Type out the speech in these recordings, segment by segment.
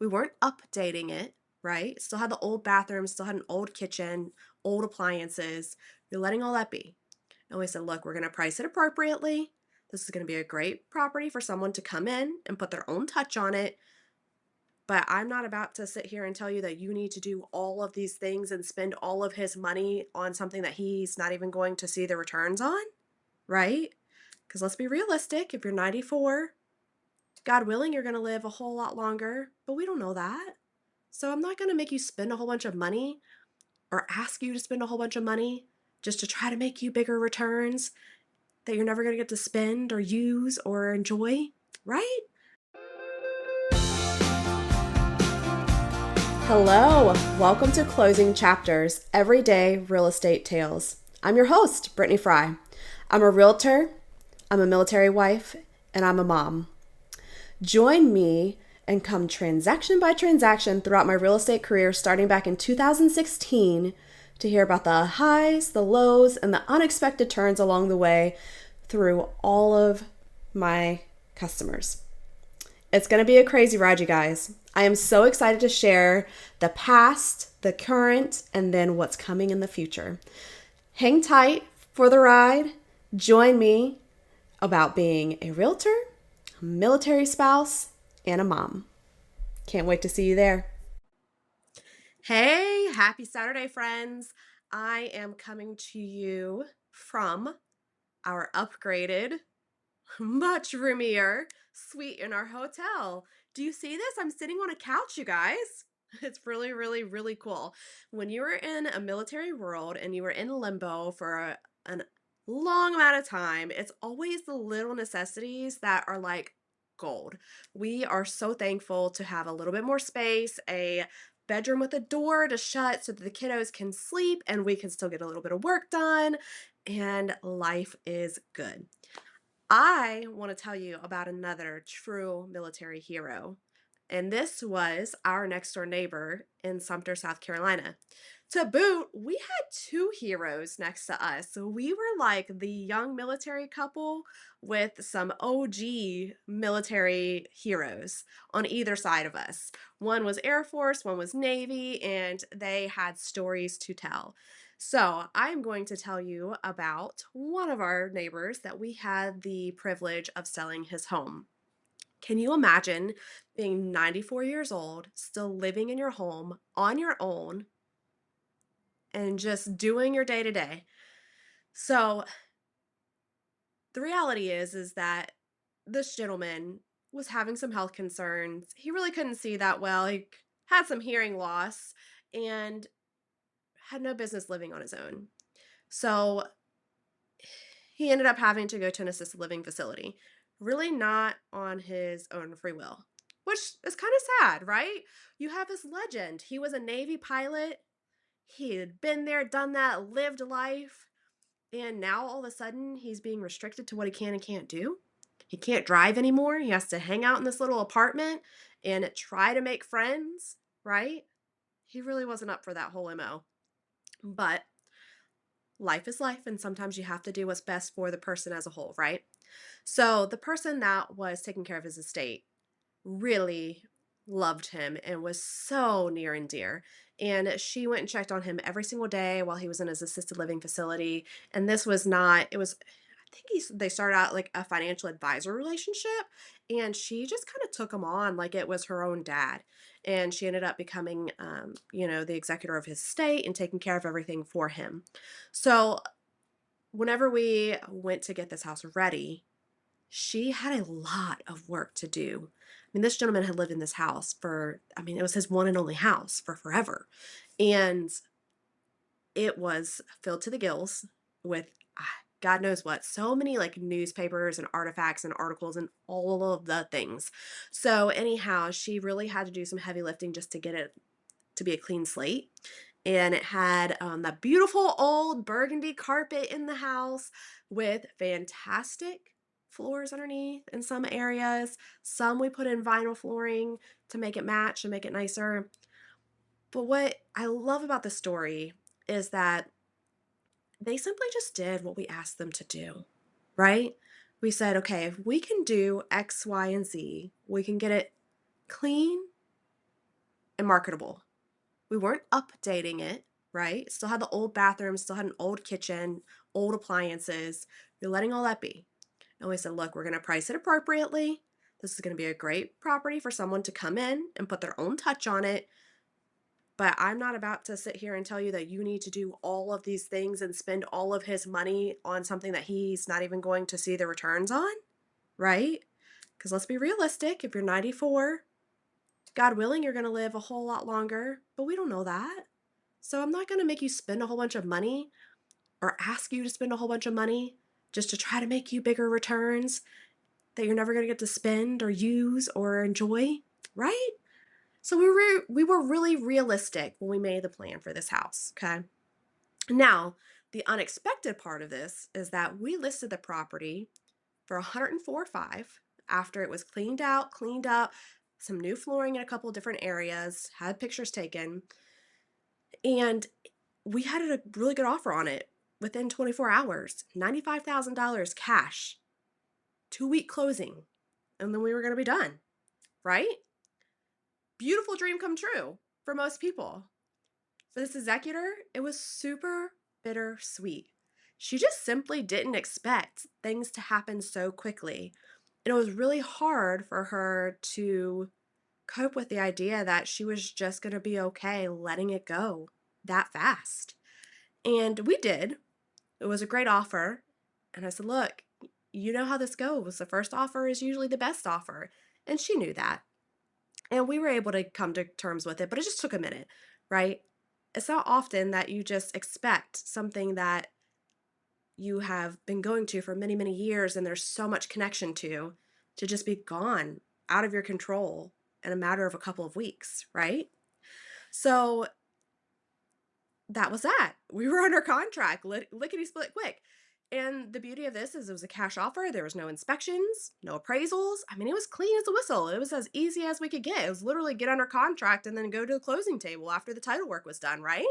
We weren't updating it, right? It still had the old bathroom, still had an old kitchen, old appliances. You're letting all that be. And we said, look, we're going to price it appropriately. This is going to be a great property for someone to come in and put their own touch on it. But I'm not about to sit here and tell you that you need to do all of these things and spend all of his money on something that he's not even going to see the returns on, right? Because let's be realistic. If you're 94, God willing, you're going to live a whole lot longer, but we don't know that. So I'm not going to make you spend a whole bunch of money or ask you to spend a whole bunch of money just to try to make you bigger returns that you're never going to get to spend or use or enjoy, right? Hello, welcome to Closing Chapters, Everyday Real Estate Tales. I'm your host, Brittany Fry. I'm a realtor, I'm a military wife, and I'm a mom. Join me and come transaction by transaction throughout my real estate career starting back in 2016 to hear about the highs, the lows, and the unexpected turns along the way through all of my customers. It's going to be a crazy ride, you guys. I am so excited to share the past, the current, and then what's coming in the future. Hang tight for the ride. Join me about being a realtor, a military spouse, and a mom. Can't wait to see you there. Hey, happy Saturday, friends. I am coming to you from our upgraded, much roomier suite in our hotel. Do you see this? I'm sitting on a couch, you guys. It's really, really, really cool. When you were in a military world and you were in limbo for a long amount of time, it's always the little necessities that are like gold. We are so thankful to have a little bit more space, a bedroom with a door to shut so that the kiddos can sleep and we can still get a little bit of work done, and life is good. I want to tell you about another true military hero, and this was our next door neighbor in Sumter, South Carolina. To boot, we had two heroes next to us. So we were like the young military couple with some OG military heroes on either side of us. One was Air Force, one was Navy, and they had stories to tell. So, I'm going to tell you about one of our neighbors that we had the privilege of selling his home. Can you imagine being 94 years old, still living in your home on your own, and just doing your day to day? So, the reality is that this gentleman was having some health concerns. He really couldn't see that well. He had some hearing loss and had no business living on his own. So, he ended up having to go to an assisted living facility, really not on his own free will, which is kind of sad, right? You have this legend. He was a Navy pilot. He had been there, done that, lived life, and now all of a sudden he's being restricted to what he can and can't do. He can't drive anymore. He has to hang out in this little apartment and try to make friends, right? He really wasn't up for that whole MO. But life is life, and sometimes you have to do what's best for the person as a whole, right? So the person that was taking care of his estate really loved him and was so near and dear. And she went and checked on him every single day while he was in his assisted living facility. And this was not, it was, I think they started out like a financial advisor relationship. And she just kind of took him on like it was her own dad. And she ended up becoming, the executor of his estate and taking care of everything for him. So whenever we went to get this house ready, she had a lot of work to do. I mean, this gentleman had lived in this house for, I mean, it was his one and only house for forever. And it was filled to the gills with God knows what, so many like newspapers and artifacts and articles and all of the things. So, anyhow, she really had to do some heavy lifting just to get it to be a clean slate. And it had that beautiful old burgundy carpet in the house with fantastic floors underneath in some areas. Some we put in vinyl flooring to make it match and make it nicer. But what I love about the story is that they simply just did what we asked them to do, right? We said, okay, if we can do X, Y, and Z, we can get it clean, unmarketable. We weren't updating it, right? Still had the old bathroom, still had an old kitchen, old appliances. You're letting all that be. And we said, look, we're going to price it appropriately. This is going to be a great property for someone to come in and put their own touch on it. But I'm not about to sit here and tell you that you need to do all of these things and spend all of his money on something that he's not even going to see the returns on, right? Because let's be realistic. If you're 94, God willing, you're going to live a whole lot longer, but we don't know that. So I'm not going to make you spend a whole bunch of money or ask you to spend a whole bunch of money just to try to make you bigger returns that you're never going to get to spend or use or enjoy, right? So we were really realistic when we made the plan for this house, okay? Now, the unexpected part of this is that we listed the property for 104.5 after it was cleaned out, cleaned up, some new flooring in a couple different areas, had pictures taken, and we had a really good offer on it within 24 hours, $95,000 cash, 2-week closing, and then we were going to be done, right? Beautiful dream come true for most people. For this executor, it was super bittersweet. She just simply didn't expect things to happen so quickly. And it was really hard for her to cope with the idea that she was just going to be okay letting it go that fast. And we did. It was a great offer. And I said, look, you know how this goes. The first offer is usually the best offer. And she knew that. And we were able to come to terms with it, but it just took a minute, right? It's not often that you just expect something that you have been going to for many, many years and there's so much connection to just be gone out of your control in a matter of a couple of weeks, right? So that was that. We were under contract, lickety split quick. And the beauty of this is it was a cash offer. There was no inspections, no appraisals. I mean, it was clean as a whistle. It was as easy as we could get. It was literally get under contract and then go to the closing table after the title work was done, right?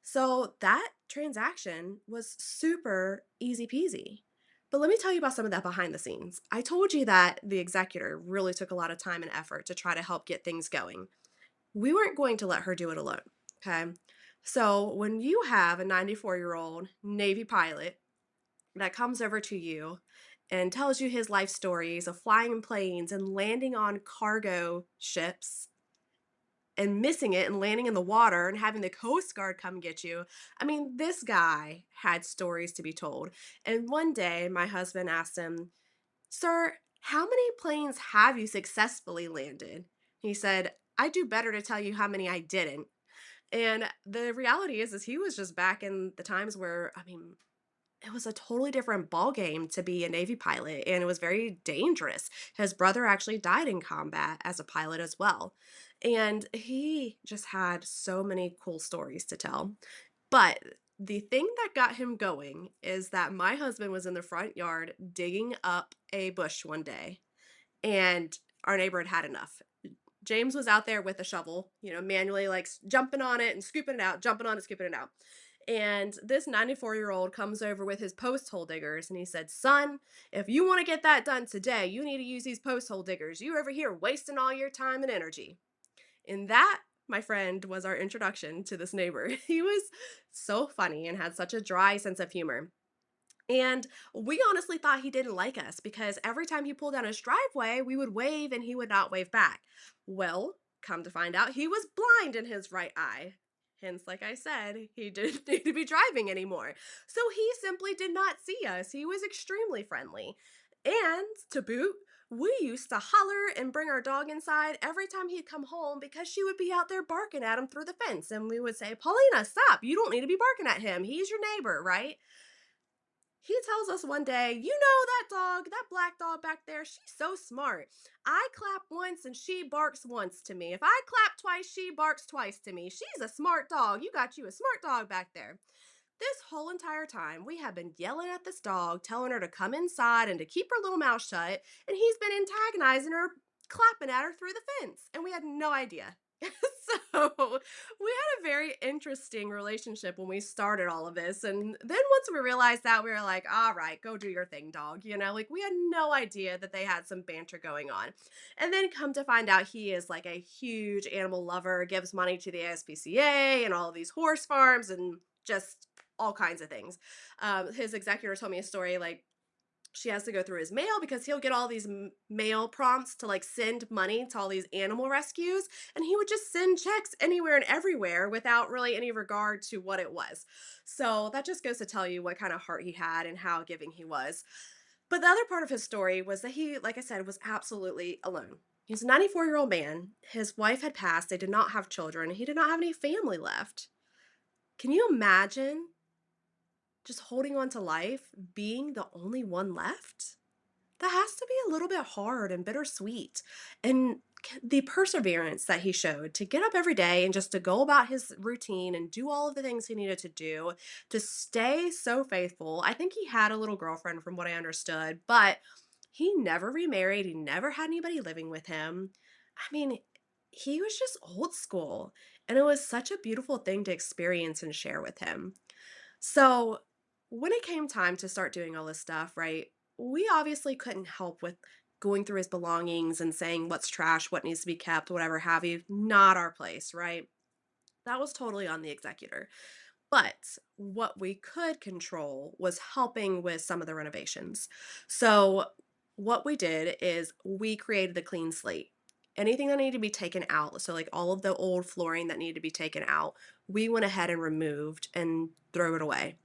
So that transaction was super easy peasy. But let me tell you about some of that behind the scenes. I told you that the executor really took a lot of time and effort to try to help get things going. We weren't going to let her do it alone. Okay. So when you have a 94-year-old Navy pilot that comes over to you and tells you his life stories of flying in planes and landing on cargo ships and missing it and landing in the water and having the Coast Guard come get you. I mean, this guy had stories to be told. And one day, my husband asked him, sir, how many planes have you successfully landed? He said, I do better to tell you how many I didn't. And the reality is he was just back in the times where, I mean, it was a totally different ball game to be a Navy pilot, and it was very dangerous. His brother actually died in combat as a pilot as well. And he just had so many cool stories to tell. But the thing that got him going is that my husband was in the front yard digging up a bush one day, and our neighbor had had enough. James was out there with a shovel, manually like jumping on it and scooping it out, jumping on it, scooping it out. And this 94-year-old comes over with his post hole diggers and he said, son, if you want to get that done today, you need to use these post hole diggers. You over here wasting all your time and energy. And that, my friend, was our introduction to this neighbor. He was so funny and had such a dry sense of humor. And we honestly thought he didn't like us because every time he pulled down his driveway, we would wave and he would not wave back. Well, come to find out, he was blind in his right eye. Hence, like I said, he didn't need to be driving anymore. So he simply did not see us. He was extremely friendly. And to boot, we used to holler and bring our dog inside every time he'd come home because she would be out there barking at him through the fence. And we would say, Paulina, stop. You don't need to be barking at him. He's your neighbor, right? He tells us one day, you know that dog, that black dog back there, she's so smart. I clap once and she barks once to me. If I clap twice, she barks twice to me. She's a smart dog. You got you a smart dog back there. This whole entire time, we have been yelling at this dog, telling her to come inside and to keep her little mouth shut, and he's been antagonizing her, clapping at her through the fence, and we had no idea. we had a very interesting relationship when we started all of this. And then once we realized that, we were like, all right, go do your thing, dog. Like we had no idea that they had some banter going on. And then come to find out, he is like a huge animal lover, gives money to the ASPCA and all of these horse farms and just all kinds of things. His executor told me a story like, she has to go through his mail because he'll get all these mail prompts to like send money to all these animal rescues, and he would just send checks anywhere and everywhere without really any regard to what it was. So that just goes to tell you what kind of heart he had and how giving he was. But the other part of his story was that he, like I said, was absolutely alone. He's a 94-year-old man. His wife had passed. They did not have children. He did not have any family left. Can you imagine just holding on to life, being the only one left? That has to be a little bit hard and bittersweet. And the perseverance that he showed to get up every day and just to go about his routine and do all of the things he needed to do to stay so faithful. I think he had a little girlfriend from what I understood, but he never remarried. He never had anybody living with him. I mean, he was just old school. And it was such a beautiful thing to experience and share with him. So, when it came time to start doing all this stuff, right, we obviously couldn't help with going through his belongings and saying what's trash, what needs to be kept, whatever have you. Not our place, right? That was totally on the executor. But what we could control was helping with some of the renovations. So, what we did is we created a clean slate. Anything that needed to be taken out, so like all of the old flooring that needed to be taken out, we went ahead and removed and threw it away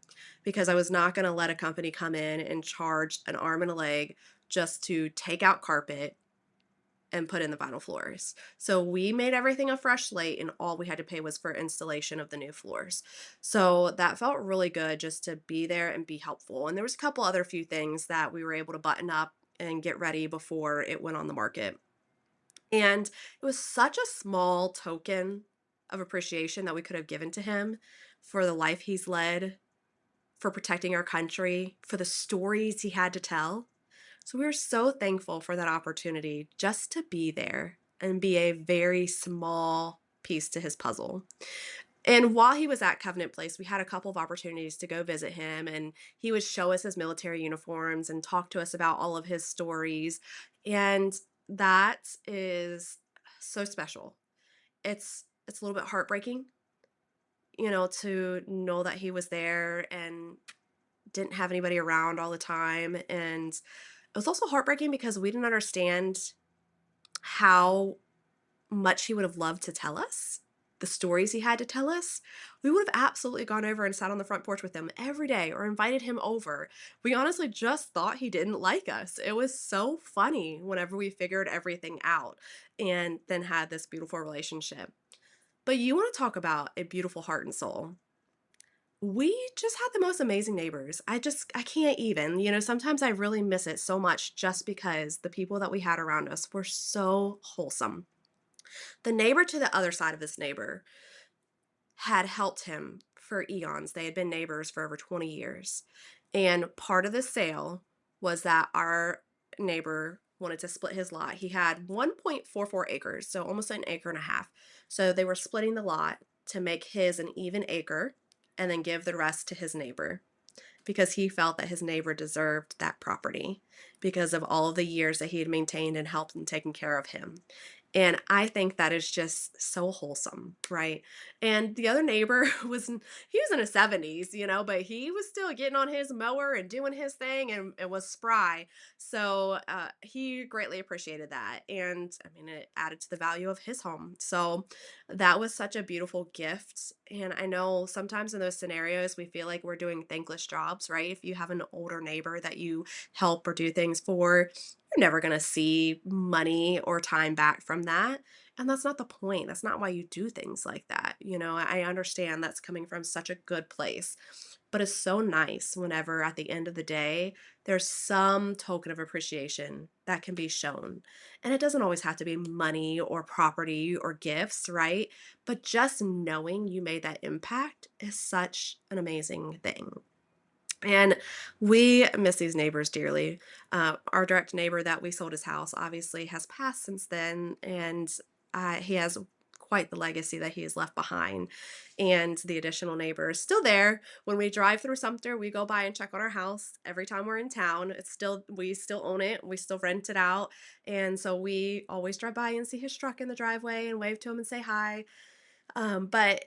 because I was not going to let a company come in and charge an arm and a leg just to take out carpet and put in the vinyl floors. So we made everything a fresh slate, and all we had to pay was for installation of the new floors. So that felt really good just to be there and be helpful. And there was a couple other few things that we were able to button up and get ready before it went on the market. And it was such a small token of appreciation that we could have given to him for the life he's led, for protecting our country, for the stories he had to tell. So we were so thankful for that opportunity just to be there and be a very small piece to his puzzle. And while he was at Covenant Place, we had a couple of opportunities to go visit him, and he would show us his military uniforms and talk to us about all of his stories. And that is so special. It's a little bit heartbreaking, to know that he was there and didn't have anybody around all the time. And it was also heartbreaking because we didn't understand how much he would have loved to tell us, the stories he had to tell us. We would have absolutely gone over and sat on the front porch with him every day or invited him over. We honestly just thought he didn't like us. It was so funny whenever we figured everything out and then had this beautiful relationship. But you want to talk about a beautiful heart and soul. We just had the most amazing neighbors. I can't even. Sometimes I really miss it so much just because the people that we had around us were so wholesome. The neighbor to the other side of this neighbor had helped him for eons. They had been neighbors for over 20 years. And part of the sale was that our neighbor wanted to split his lot. He had 1.44 acres, so almost an acre and a half. So they were splitting the lot to make his an even acre and then give the rest to his neighbor because he felt that his neighbor deserved that property because of all of the years that he had maintained and helped and taken care of him. And I think that is just so wholesome, right? And the other neighbor he was in his 70s, but he was still getting on his mower and doing his thing and was spry. So he greatly appreciated that. And I mean, it added to the value of his home. So that was such a beautiful gift. And I know sometimes in those scenarios, we feel like we're doing thankless jobs, right? If you have an older neighbor that you help or do things for, you're never going to see money or time back from that. And that's not the point. That's not why you do things like that. I understand that's coming from such a good place, but it's so nice whenever at the end of the day, there's some token of appreciation that can be shown. And it doesn't always have to be money or property or gifts, right? But just knowing you made that impact is such an amazing thing. And we miss these neighbors dearly. Our direct neighbor that we sold his house obviously has passed since then, and he has quite the legacy that he has left behind. And the additional neighbor is still there. When we drive through Sumter, we go by and check on our house every time we're in town. We still own it, we still rent it out. And so we always drive by and see his truck in the driveway and wave to him and say hi. But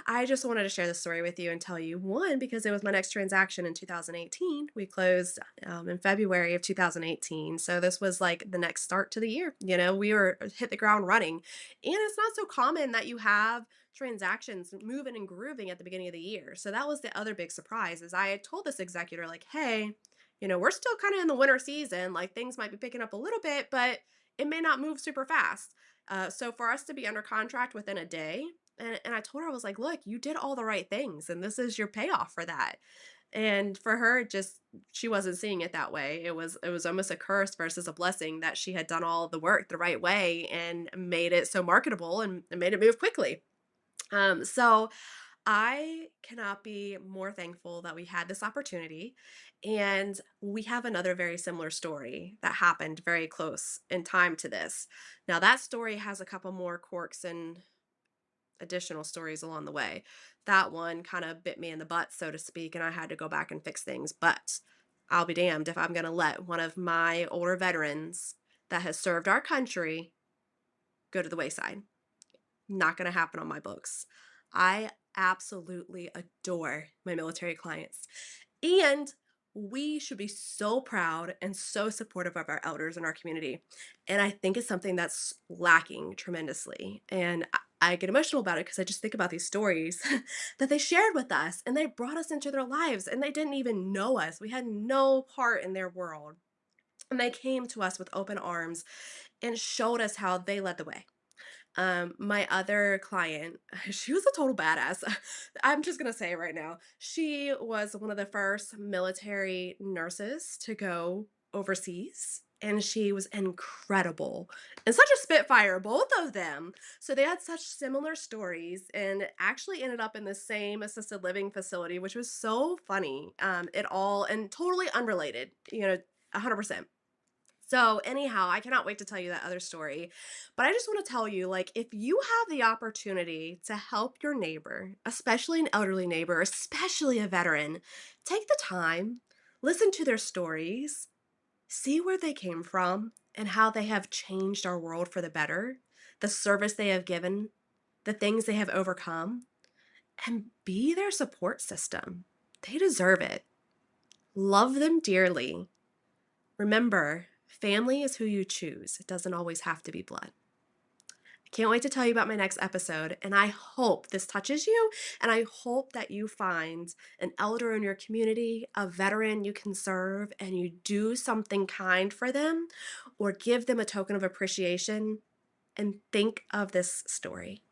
I just wanted to share this story with you and tell you one, because it was my next transaction in 2018. We closed in February of 2018. So this was like the next start to the year. You know, we were hit the ground running. And it's not so common that you have transactions moving and grooving at the beginning of the year. So that was the other big surprise is I had told this executor, like, hey, we're still kind of in the winter season. Like things might be picking up a little bit, but it may not move super fast. So for us to be under contract within a day, and I told her, I was like, "Look, you did all the right things, and this is your payoff for that." And for her, she wasn't seeing it that way. It was almost a curse versus a blessing that she had done all of the work the right way and made it so marketable and made it move quickly. So I cannot be more thankful that we had this opportunity. And we have another very similar story that happened very close in time to this. Now, that story has a couple more quirks and additional stories along the way. That one kind of bit me in the butt, so to speak, and I had to go back and fix things. But I'll be damned if I'm going to let one of my older veterans that has served our country go to the wayside. Not going to happen on my books. I absolutely adore my military clients. And we should be so proud and so supportive of our elders in our community. And I think it's something that's lacking tremendously. And I get emotional about it because I just think about these stories that they shared with us and they brought us into their lives and they didn't even know us. We had no part in their world. And they came to us with open arms and showed us how they led the way. My other client, she was a total badass. I'm just gonna say it right now. She was one of the first military nurses to go overseas, and she was incredible and such a spitfire, both of them. So they had such similar stories and actually ended up in the same assisted living facility, which was so funny. It all and totally unrelated, 100%. So, anyhow, I cannot wait to tell you that other story. But I just want to tell you, like, if you have the opportunity to help your neighbor, especially an elderly neighbor, especially a veteran, take the time, listen to their stories, see where they came from and how they have changed our world for the better, the service they have given, the things they have overcome, and be their support system. They deserve it. Love them dearly. Remember, family is who you choose. It doesn't always have to be blood. I can't wait to tell you about my next episode, and I hope this touches you, and I hope that you find an elder in your community, a veteran you can serve, and you do something kind for them or give them a token of appreciation and think of this story.